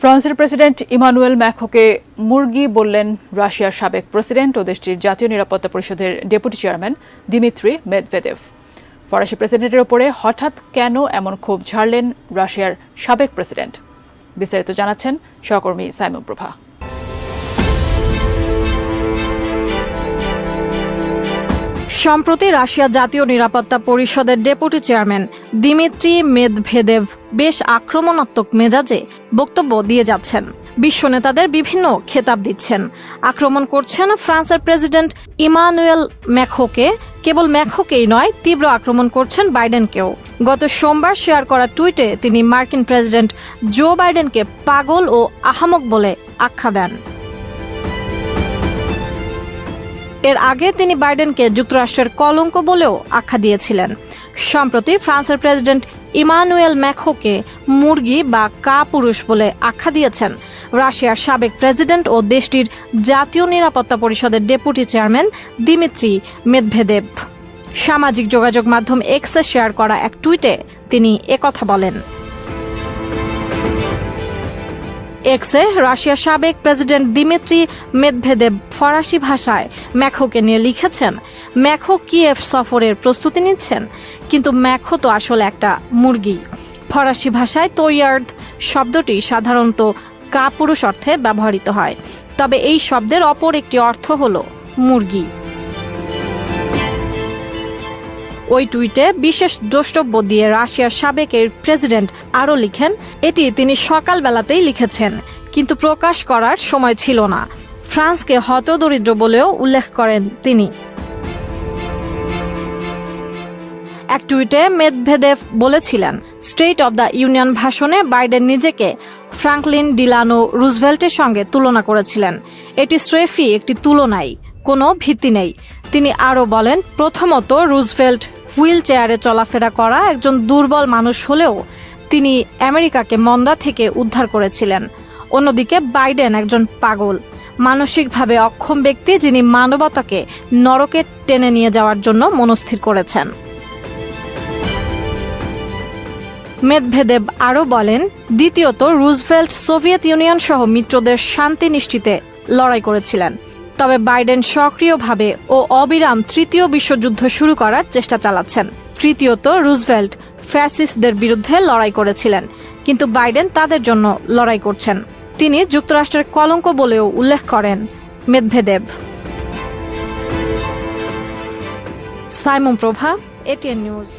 ফ্রান্সের president Emmanuel ম্যাক্রোকে মুরগি বললেন রাশিয়ার সাবেক প্রেসিডেন্ট ও দেশটির জাতীয় নিরাপত্তা পরিষদের ডেপুটি চেয়ারম্যান দিমিত্রি মেদভেদেভ। ফরাসি প্রেসিডেন্টের ওপরে হঠাৎ কেন এমন ক্ষোভ ঝাড়লেন রাশিয়ার সাবেক প্রেসিডেন্ট? বিস্তারিত জানাচ্ছেন সহকর্মী সাইমন প্রভা। সম্প্রতি রাশিয়া জাতীয় নিরাপত্তা পরিষদের ডেপুটি চেয়ারম্যান দিমিত্রি মেদভেদেভ বেশ আক্রমণাত্মক মেজাজে বক্তব্য দিয়ে যাচ্ছেন। বিশ্ব নেতাদের বিভিন্ন খেতাব দিচ্ছেন, আক্রমণ করছেন ফ্রান্সের প্রেসিডেন্ট ইমানুয়েল ম্যাক্রোকে। কেবল ম্যাক্রোকেই নয়, তীব্র আক্রমণ করছেন বাইডেনকেও। গত সোমবার শেয়ার করা টুইটে তিনি মার্কিন প্রেসিডেন্ট জো বাইডেনকে পাগল ও আহামক বলে আখ্যা দেন। এর আগে তিনি বাইডেনকে যুক্তরাষ্ট্রের কলঙ্ক বলেও আখ্যা দিয়েছিলেন। সম্প্রতি ফ্রান্সের প্রেসিডেন্ট ইমানুয়েল ম্যাক্রোকে মুরগি বা কাপুরুষ বলে আখ্যা দিয়েছেন রাশিয়ার সাবেক প্রেসিডেন্ট ও দেশটির জাতীয় নিরাপত্তা পরিষদের ডেপুটি চেয়ারম্যান দিমিত্রি মেদভেদেভ। সামাজিক যোগাযোগ মাধ্যম এক্সে শেয়ার করা এক টুইটে তিনি একথা বলেন। এক্সে রাশিয়ার সাবেক প্রেসিডেন্ট দিমিত্রি মেদভেদেভ ফরাসি ভাষায় ম্যাক্রোকে নিয়ে লিখেছেন, ম্যাক্রো কিয়েভ সফরের প্রস্তুতি নিচ্ছেন, কিন্তু ম্যাক্রো তো আসলে একটা মুরগি। ফরাসি ভাষায় তোয়ার্দ শব্দটি সাধারণত কাপুরুষ অর্থে ব্যবহৃত হয়, তবে এই শব্দের অপর একটি অর্থ হল মুরগি। ওই টুইটে বিশেষ দ্রষ্টব্য দিয়ে রাশিয়ার সাবেক প্রেসিডেন্ট আরও লিখেন, এটি তিনি সকালবেলাতেই লিখেছেন, কিন্তু প্রকাশ করার সময় ছিল না। ফ্রান্সকে হতদরিদ্র বলেও উল্লেখ করেন তিনি। এক টুইটে মেদভেদেভ বলেছিলেন, স্টেট অব দ্য ইউনিয়ন ভাষণে বাইডেন নিজেকে ফ্রাঙ্কলিন ডিলানো রুজভেল্টের সঙ্গে তুলনা করেছিলেন। এটি স্রেফই একটি তুলনাই, কোনো ভিত্তি নেই। তিনি আরও বলেন, প্রথমত রুজভেল্ট হুইল চেয়ারে চলাফেরা করা একজন দুর্বল মানুষ হলেও তিনি আমেরিকাকে মন্দা থেকে উদ্ধার করেছিলেন। অন্যদিকে বাইডেন একজন পাগল, মানসিকভাবে অক্ষম ব্যক্তি, যিনি মানবতাকে নরকে টেনে নিয়ে যাওয়ার জন্য মনস্থির করেছেন। মেদভেদেভ আরও বলেন, দ্বিতীয়ত রুজভেল্ট সোভিয়েত ইউনিয়ন সহ মিত্রদের শান্তি নিশ্চিতে লড়াই করেছিলেন, তবে বাইডেন সক্রিয়ভাবে ও অবিরাম তৃতীয় বিশ্বযুদ্ধ শুরু করার চেষ্টা চালাচ্ছেন। তৃতীয়ত রুজভেল্ট ফ্যাসিস্টদের বিরুদ্ধে লড়াই করেছিলেন, কিন্তু বাইডেন তাদের জন্য লড়াই করছেন। তিনি যুক্তরাষ্ট্রের কলঙ্ক বলেও উল্লেখ করেন মেদভেদেভ। সাইমন প্রভা, এটিএন নিউজ।